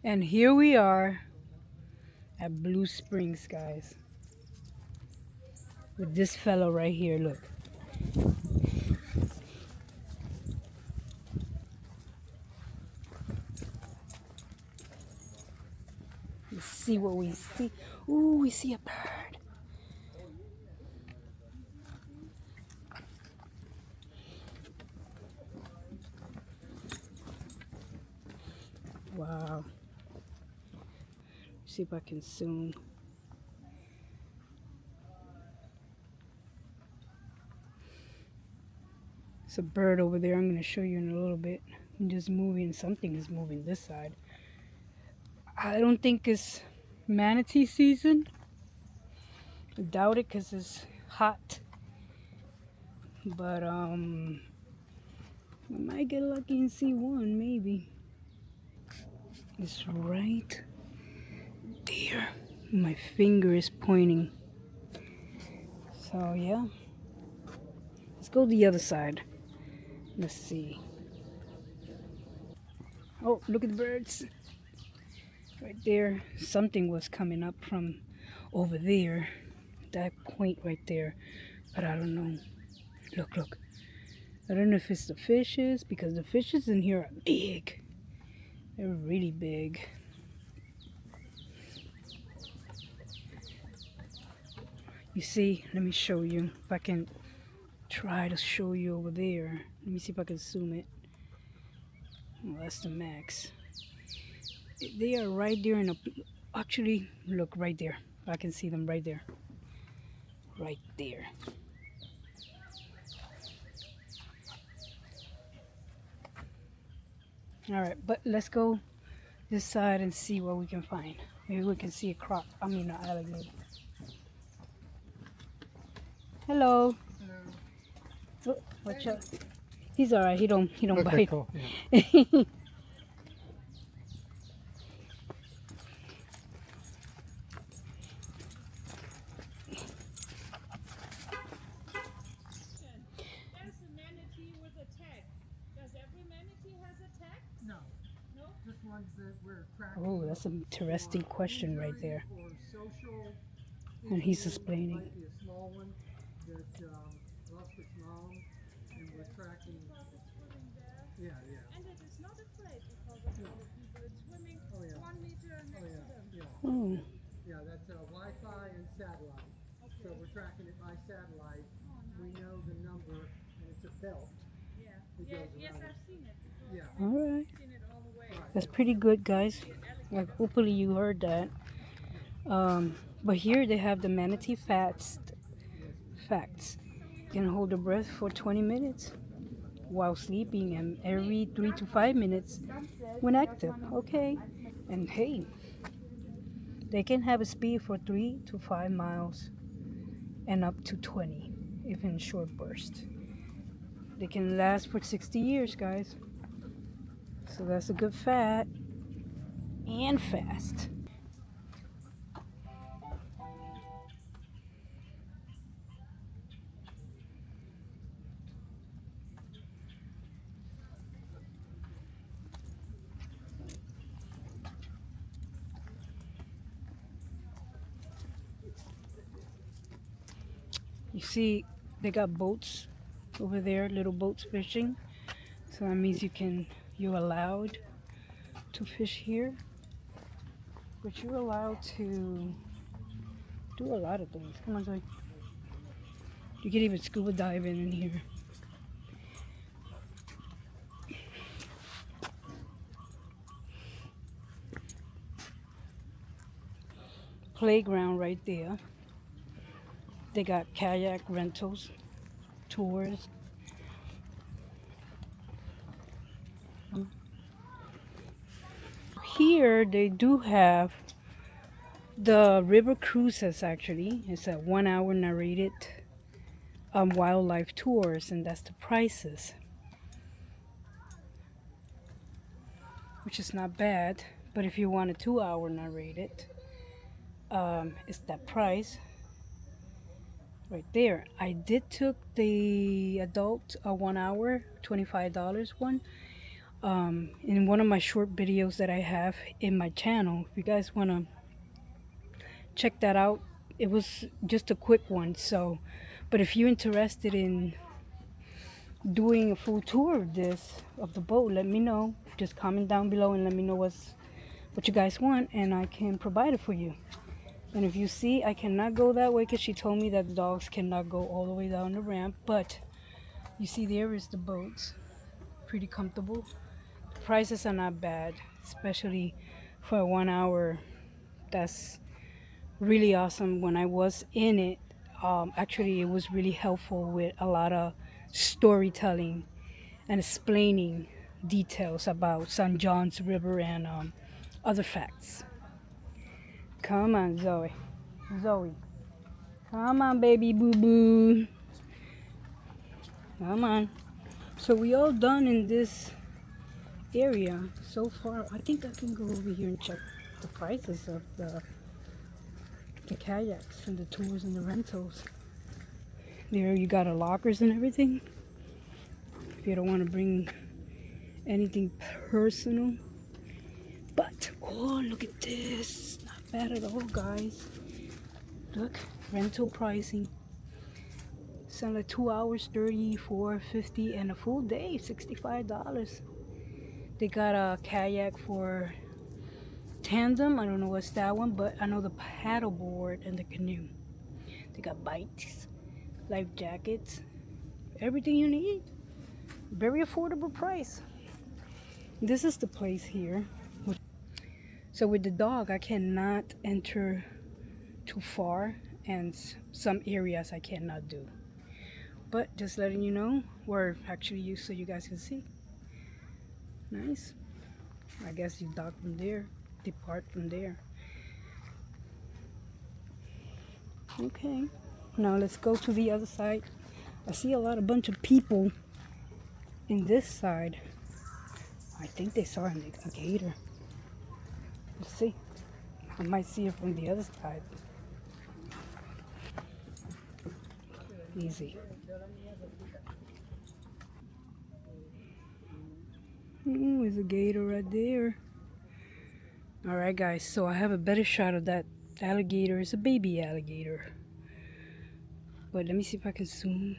And here we are at Blue Springs, guys, with this fellow right here. Look. Let's see what we see. Ooh, we see a bird. Wow. See if I can zoom. It's a bird over there. I'm going to show you in a little bit. I'm just moving. Something is moving this side. I don't think it's manatee season. I doubt it because it's hot. But I might get lucky and see one, maybe. It's right there. My finger is pointing. So yeah. Let's go to the other side. Let's see. Oh, look at the birds. Right there. Something was coming up from over there. That point right there. But I don't know. Look, look. I don't know if it's the fishes because the fishes in here are big. They're really big. You see, let me show you. If I can try to show you over there. Let me see if I can zoom it. Well, that's the max. They are right there in a... Actually, look right there. I can see them right there. Right there. All right, but let's go this side and see what we can find. Maybe we can see a croc. I mean, an alligator. Hello. Oh, watch out. He's all right. He don't Okay, bite. cool. Yeah. There's a manatee with a tag. Does every manatee has a tag? No. No? Just ones that we're tracking. Oh, that's an interesting question right there. Or social. And he's explaining. Might be a small one that lost its mom, and we're tracking. Because it's swimming there. Yeah, yeah. And it is not afraid because of the other people. It's swimming Oh, yeah. 1 meter Oh, next yeah. to them. Yeah. Oh, Yeah, that's Wi-Fi and satellite. So we're tracking it by satellite. Oh, We nice. know the number, and it's a belt. Yeah. It Yeah, goes yes, around. I've seen it. Because Yeah. all right. I've seen it all the way. That's pretty good, guys. Hopefully you heard that. But here they have the manatee facts. You can hold your breath for 20 minutes while sleeping and every 3 to 5 minutes when active. Okay. And hey, they can have a speed for 3 to 5 miles and up to 20 if in short bursts. They can last for 60 years, guys. So that's a good fat and fast. You see, they got boats over there, little boats fishing. So that means you're allowed to fish here, but you're allowed to do a lot of things. Come on, Zoe. You can even scuba diving in here. Playground right there. They got kayak rentals, tours. Here they do have the river cruises. Actually, it's a 1 hour narrated wildlife tours, and that's the prices, which is not bad. But if you want a 2 hour narrated, it's that price right there. I did took the adult 1 hour $25 one. in one of my short videos that I have in my channel. If you guys want to check that out, it was just a quick one. So, but if you're interested in doing a full tour of the boat, let me know. Just comment down below and let me know what you guys want, and I can provide it for you. And if you see, I cannot go that way because she told me that the dogs cannot go all the way down the ramp. But you see, there is the boats. Pretty comfortable. The prices are not bad, especially for a 1 hour. That's really awesome. When I was in it, actually, it was really helpful with a lot of storytelling and explaining details about St. John's River and other facts. Come on, Zoe. Zoe. Come on, baby boo-boo. Come on. So we all done in this area so far. I think I can go over here and check the prices of the kayaks and the tours and the rentals. There you got a lockers and everything. If you don't want to bring anything personal. But, oh, look at this. Not bad at all, guys. Look, rental pricing. Sound like 2 hours, $34.50, and a full day, $65. They got a kayak for tandem. I don't know what's that one, but I know the paddle board and the canoe. They got bikes, life jackets, everything you need. Very affordable price. This is the place here. So with the dog, I cannot enter too far, and some areas I cannot do. But just letting you know, we're actually used so you guys can see. Nice. I guess you dock from there, depart from there. Okay, now let's go to the other side. I see a bunch of people in this side. I think they saw a gator. Let's see. I might see it from the other side. Easy. There's a gator right there. Alright guys, so I have a better shot of that alligator. It's a baby alligator. But let me see if I can zoom.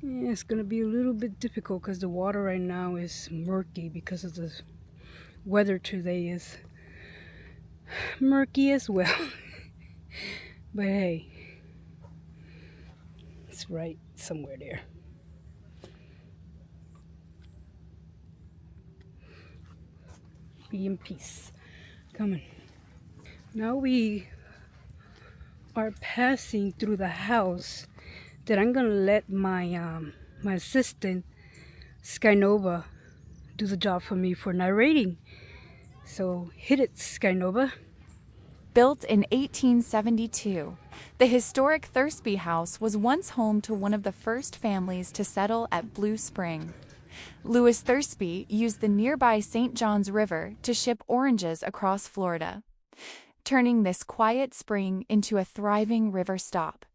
Yeah, it's gonna be a little bit difficult because the water right now is murky because of the weather today is murky as well. But hey, it's right somewhere there. Be in peace. Coming. Now we are passing through the house that I'm gonna let my my assistant Skynova do the job for me for narrating. So hit it, Skynova. Built in 1872, the historic Thursby House was once home to one of the first families to settle at Blue Spring. Louis Thursby used the nearby St. John's River to ship oranges across Florida, turning this quiet spring into a thriving river stop.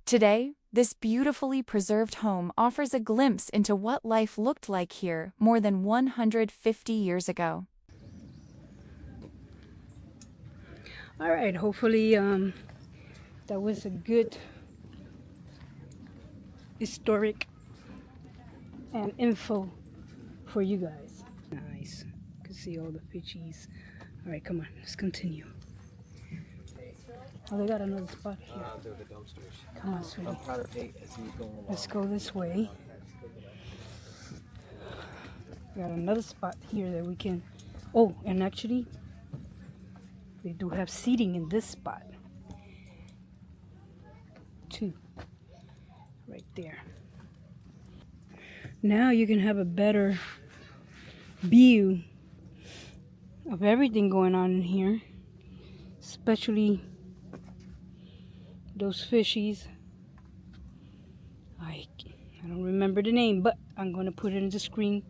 Today, this beautifully preserved home offers a glimpse into what life looked like here more than 150 years ago. All right, hopefully that was a good historic and info for you guys. Nice. You can see all the fishies. All right, come on, let's continue. Oh, they got another spot here. Come on, sweetie. Let's go this way. We got another spot here that we can... Oh, and actually, they do have seating in this spot. Two. Right there. Now you can have a better view of everything going on in here. Especially those fishies. I don't remember the name, but I'm going to put it in the screen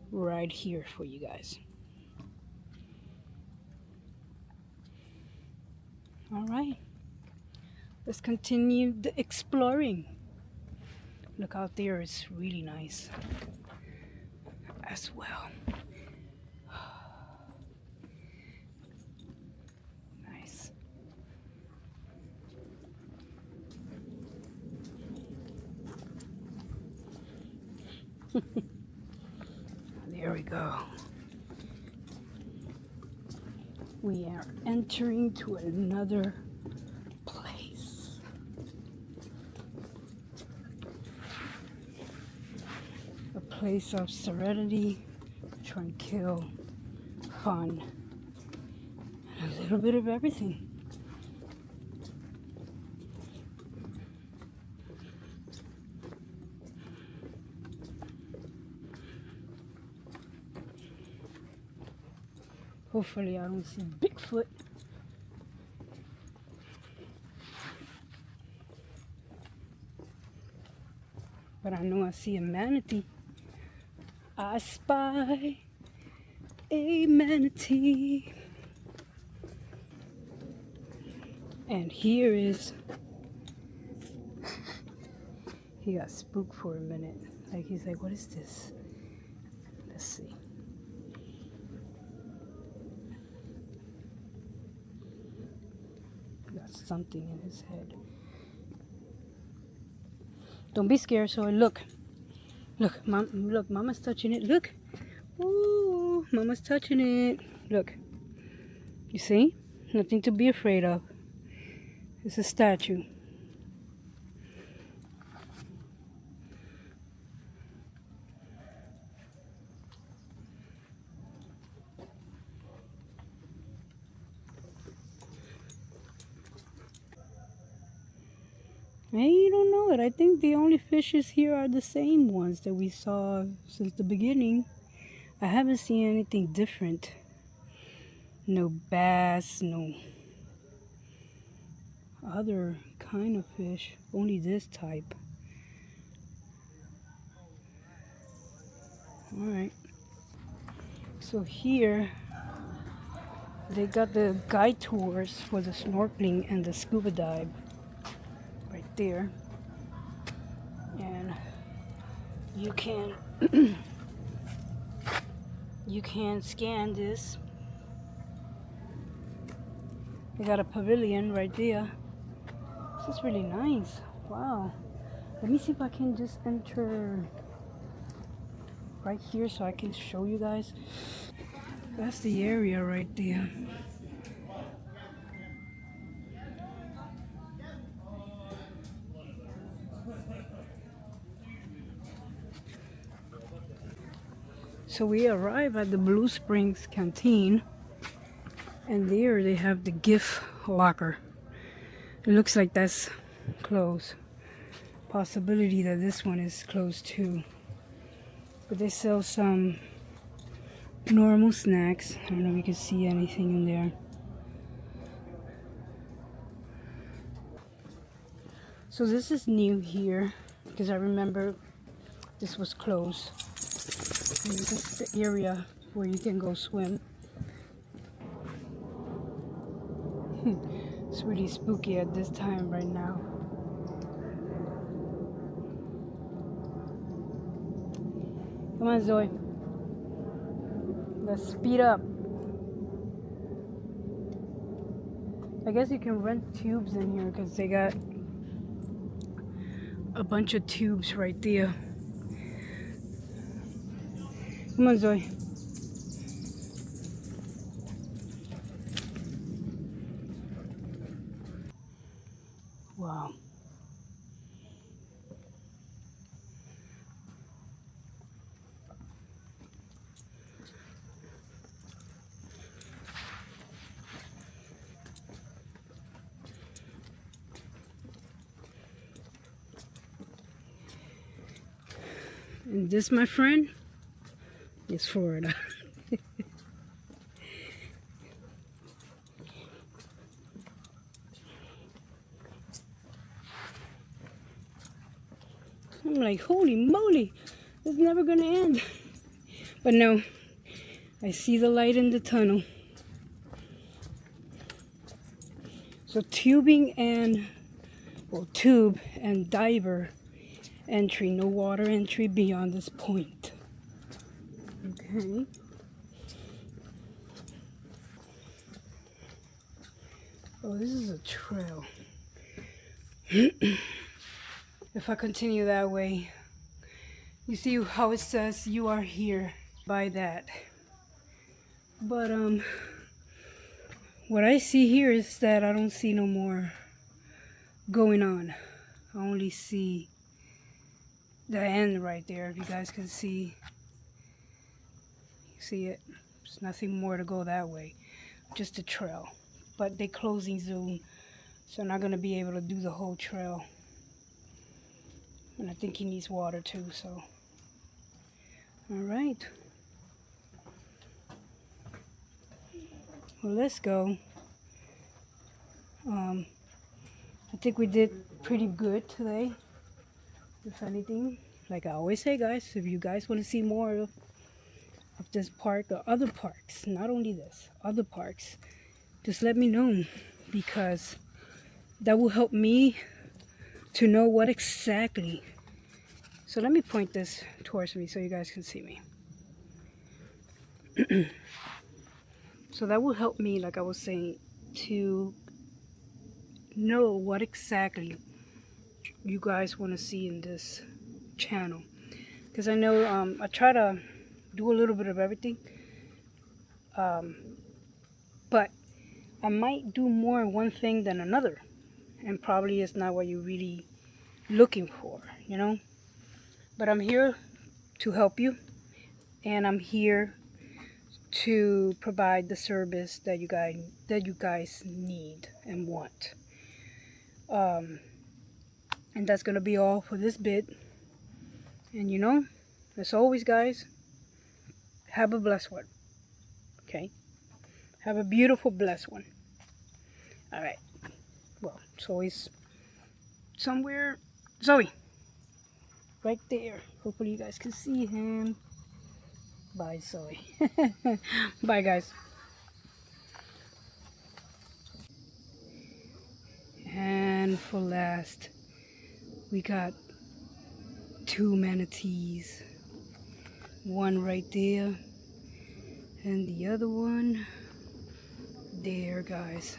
right here for you guys. All right, let's continue the exploring. Look out there, it's really nice as well. Nice. There we go. We are entering to another place. A place of serenity, tranquil, fun, and a little bit of everything. Hopefully I don't see Bigfoot. But I know I see a manatee. I spy a manatee. And here is... He got spooked for a minute. Like he's like, what is this? Let's see. Got something in his head. Don't be scared, so look. Look, look, Mama's touching it. Look. Ooh, Mama's touching it. Look. You see? Nothing to be afraid of. It's a statue. I don't know it. I think the only fishes here are the same ones that we saw since the beginning. I haven't seen anything different. No bass, no other kind of fish. Only this type. Alright. So here they got the guide tours for the snorkeling and the scuba dive. Right there, and you can you can scan this. They got a pavilion right there. This is really nice. Wow. Let me see if I can just enter right here so I can show you guys. That's the area right there. So we arrive at the Blue Springs Canteen, and there they have the gift locker. It looks like that's closed. Possibility that this one is closed too. But they sell some normal snacks. I don't know if you can see anything in there. So this is new here because I remember this was closed. And this is the area where you can go swim. It's really spooky at this time right now. Come on, Zoe. Let's speed up. I guess you can rent tubes in here because they got a bunch of tubes right there. Come on, Zoe. Wow. And this, my friend, is Florida. I'm like, holy moly, it's never gonna end. But no, I see the light in the tunnel. So tubing and, well, tube and diver entry, no water entry beyond this point. Okay. Oh, this is a trail. If I continue that way, you see how it says you are here by that. But what I see here is that I don't see no more going on. I only see the end right there. If you guys can see, you see it. There's nothing more to go that way, just a trail. But they closing soon, so I'm not gonna be able to do the whole trail. And I think he needs water too, so. All right. Well, let's go. I think we did pretty good today. If anything, like I always say, guys, if you guys want to see more of this park or other parks, not only this, other parks, just let me know, because that will help me to know what exactly. So let me point this towards me so you guys can see me. So that will help me, like I was saying, to know what exactly you guys want to see in this channel. Because I know I try to do a little bit of everything. But I might do more one thing than another. And probably it's not what you're really looking for, you know. But I'm here to help you. And I'm here to provide the service that you guys need and want. And that's gonna be all for this bit. And you know, as always, guys, have a blessed one. Okay, have a beautiful blessed one. All right. Well, it's always somewhere. Zoe, right there. Hopefully you guys can see him. Bye, Zoe. Bye, guys. And for last, we got 2 manatees. One right there, and the other one there, guys.